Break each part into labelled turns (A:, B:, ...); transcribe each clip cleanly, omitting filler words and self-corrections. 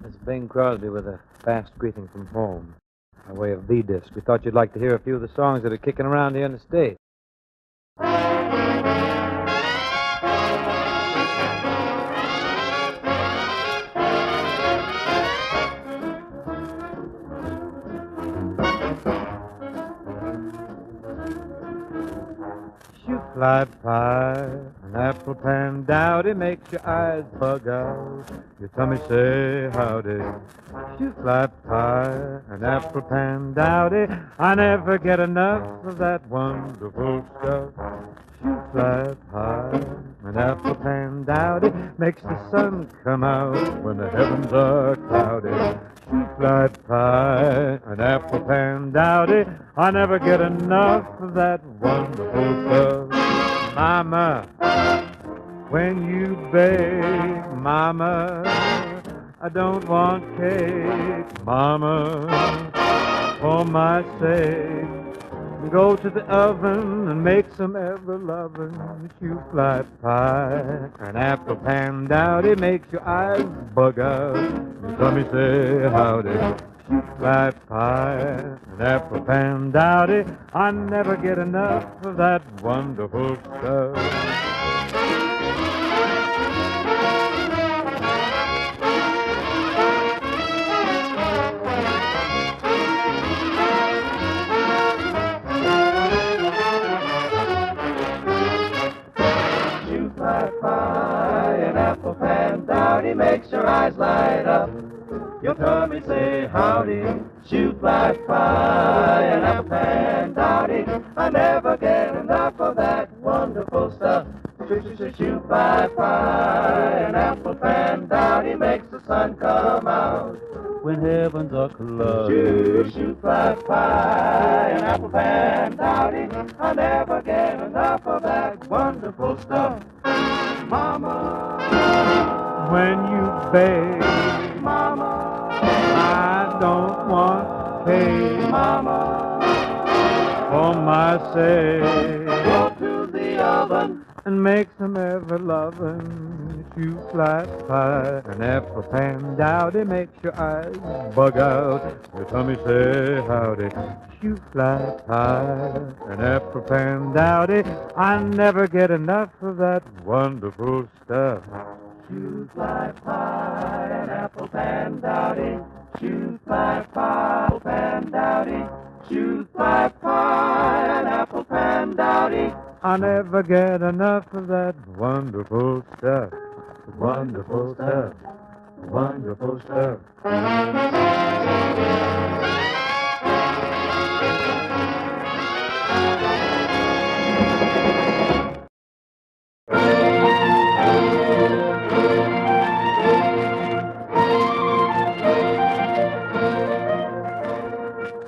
A: This is Bing Crosby with a fast greeting from home. By way of V-disc, we thought you'd like to hear a few of the songs that are kicking around here in the state. Shoot fly pie, an apple pan dowdy makes your eyes bug out. Your tummy say howdy. Shoot fly pie, an apple pan dowdy. I never get enough of that wonderful stuff. Shoot fly pie, an apple pan dowdy makes the sun come out when the heavens are cloudy. Shoot fly pie, an apple pan dowdy. I never get enough of that wonderful stuff. Mama, when you bake, Mama, I don't want cake, Mama, for my sake. Go to the oven and make some ever-loving shoe fly pie. An apple pan dowdy makes your eyes bug out. Your tummy say howdy. Shoe fly pie, an apple pan dowdy. I never get enough of that wonderful stuff. He makes your eyes light up. Your tummy say howdy. Shoot like pie and apple pan dowdy. I never get enough of that wonderful stuff. Shoot like pie and apple pan dowdy makes the sun come out when heavens are cloudy. Shoot like pie and apple pan dowdy. I never get enough of that wonderful stuff. Mama, when you bake, Mama, I don't want cake, Mama, for my sake. Go to the oven and make some ever-loving shoe fly pie. An apple pan dowdy makes your eyes bug out. Your tummy say howdy. Shoe fly pie, an apple pan dowdy. I never get enough of that wonderful stuff. Shoe fly pie, an apple pan dowdy. Shoe fly pie, pan dowdy. Shoe fly pie, an apple pan dowdy. I never get enough of that wonderful stuff. Wonderful stuff. Wonderful stuff.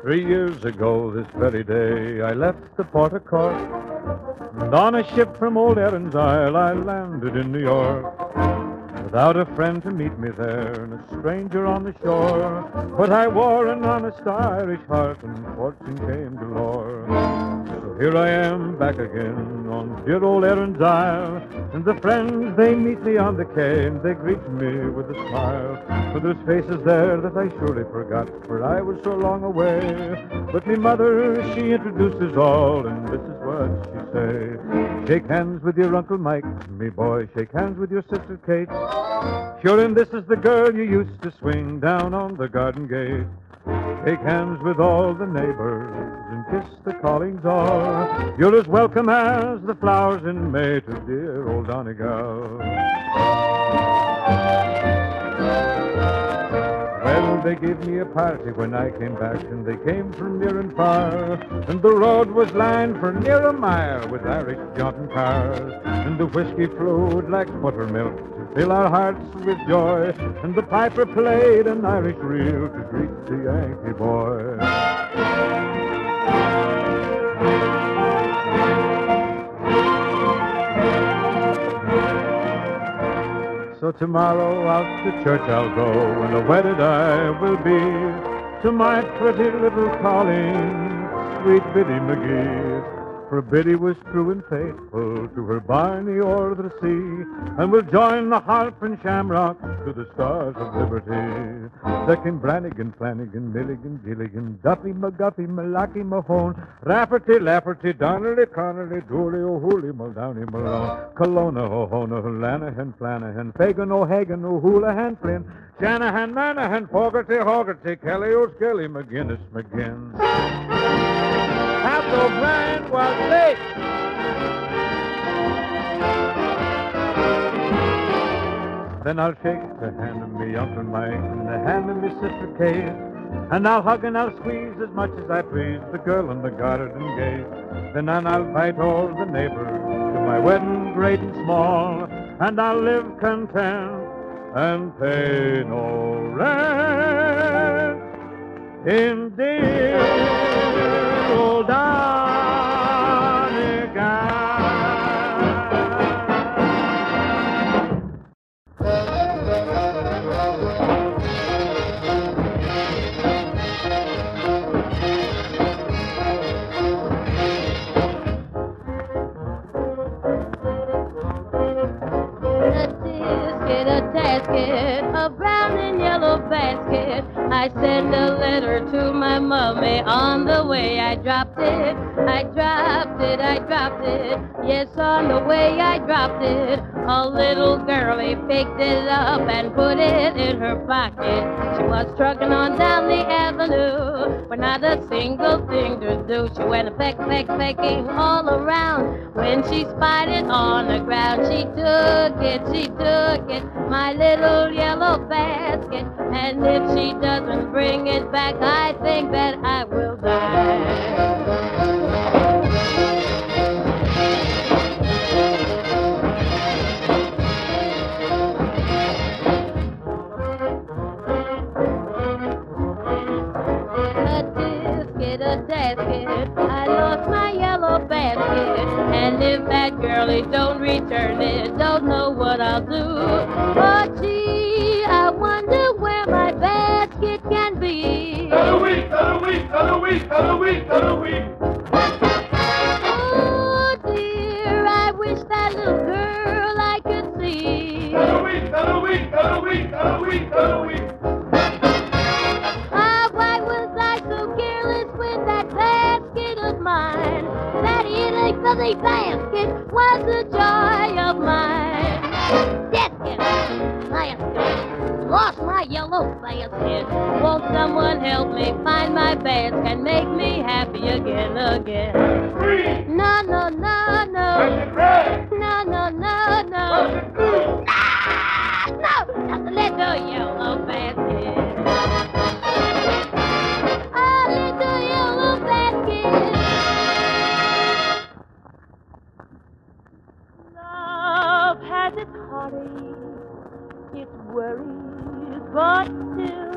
A: 3 years ago this very day I left the port of Cork, and on a ship from old Erin's Isle I landed in New York. Without a friend to meet me there, and a stranger on the shore, but I wore an honest Irish heart, and fortune came galore. So here I am back again on dear old Erin's Isle, and the friends, they meet me on the quay, and they greet me with a smile. For there's faces there that I surely forgot, for I was so long away. But me mother, she introduces all, and this is what she say. Shake hands with your Uncle Mike, me boy, shake hands with your sister Kate. Sure, and this is the girl you used to swing down on the garden gate. Shake hands with all the neighbors and kiss the callings all. You're as welcome as the flowers in May to dear old Donegal. Well, they gave me a party when I came back, and they came from near and far, and the road was lined for near a mile with Irish jaunting cars, and the whiskey flowed like buttermilk to fill our hearts with joy, and the piper played an Irish reel to greet the Yankee boy. So tomorrow out to church I'll go, and a wedded I will be to my pretty little calling, sweet Biddy McGee.
B: For Biddy was true and faithful to her Barney o'er the sea, and will join the harp and shamrock to the stars of liberty. There came Brannigan, Flanagan, Milligan, Gilligan, Duffy, McGuffey, Malachi, Mahone, Rafferty, Lafferty, Donnelly, Connolly, Dooley, O'Hooley, Muldowney, Malone, Kelowna, O'Hona, Lanahan, Flanahan, Fagan, O'Hagan, O'Houlihan, Flynn, Shanahan, Manahan, Fogarty, Hogarty, Kelly, O'Skilly, McGinnis, McGinn. Half O'Brien was late. Then I'll shake the hand of me Uncle Mike and the hand of me Sister Kate, and I'll hug and I'll squeeze as much as I please the girl in the garden gate. Then I'll invite all the neighbors to my wedding, great and small, and I'll live content and pay no rent in dear old Donegal.
C: A brown and yellow basket. I sent a letter to my mommy. On the way I dropped it. I dropped it, I dropped it. Yes, on the way I dropped it. A little girlie picked it up and put it in her pocket. She was trucking on down the avenue with not a single thing to do. She went pecking all around. When she spied it on the ground, she took it, my little yellow basket. And if she doesn't bring it back, I think that I will die. A basket, I lost my yellow basket, and if that girlie don't return it, don't know what I'll do. Oh, gee, I wonder where my basket can be.
A: Daley, Daley, Daley, Daley.
C: Oh, dear, I wish that little girl I could see.
A: Daley, Daley, Daley, Daley, Daley.
C: Why was I so careless with that basket of mine? That itty-bitty basket was the joy of mine. Basket, lost my yellow basket. Won't someone help me find my basket and make me happy again?
A: Green.
C: No.
A: Red.
C: No.
A: Blue.
C: No, not the little yellow basket. Love has its heartache, its worries, but still,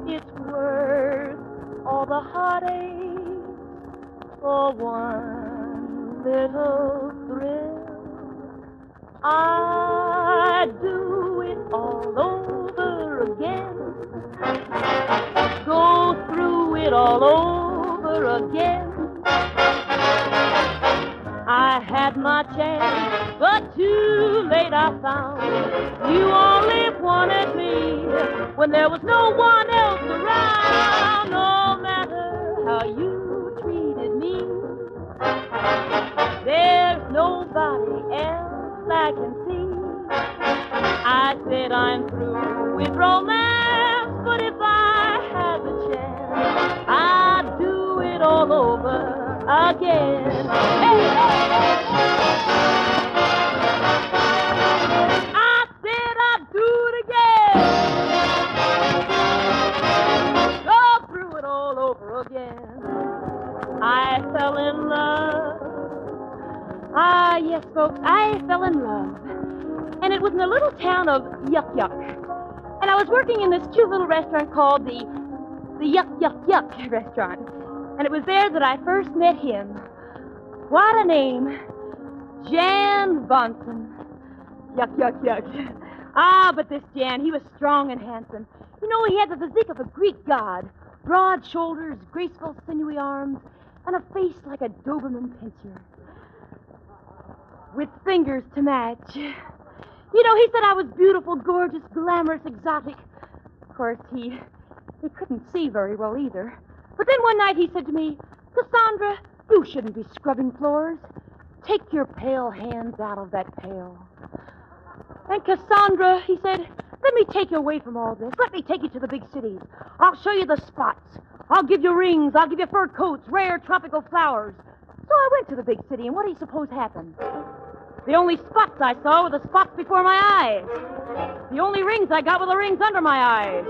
C: it's worth all the heartache for one little thrill. I'd do it all over again, go through it all over again. I had my chance, but too late I found you only wanted me when there was no one else around. No matter how you treated me, there's nobody else I can see. I said I'm through with romance, but if I had the chance, I'd do it all over again. I said I'd do it again. Go through it all over again. I fell in love. Ah, yes, folks, I fell in love. And it was in the little town of Yuck Yuck. And I was working in this cute little restaurant called the Yuck Yuck Yuck restaurant. And it was there that I first met him. What a name. Jan Bonson. Yuck, yuck, yuck. Ah, but this Jan, he was strong and handsome. You know, he had the physique of a Greek god. Broad shoulders, graceful, sinewy arms,
D: and a face like a Doberman pincher. With fingers to match. You know, he said I was beautiful, gorgeous, glamorous, exotic. Of course, he couldn't see very well either. But then one night he said to me, Cassandra, you shouldn't be scrubbing floors. Take your pale hands out of that pail. And Cassandra, he said, let me take you away from all this. Let me take you to the big cities. I'll show you the spots. I'll give you rings. I'll give you fur coats, rare tropical flowers. So I went to the big city, and what do you suppose happened? The only spots I saw were the spots before my eyes. The only rings I got were the rings under my eyes.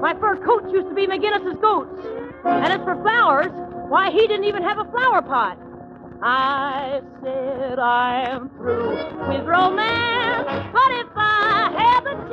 D: My fur coats used to be McGinnis's goats. And as for flowers, why, he didn't even have a flower pot. I said I am through with romance, but if I had the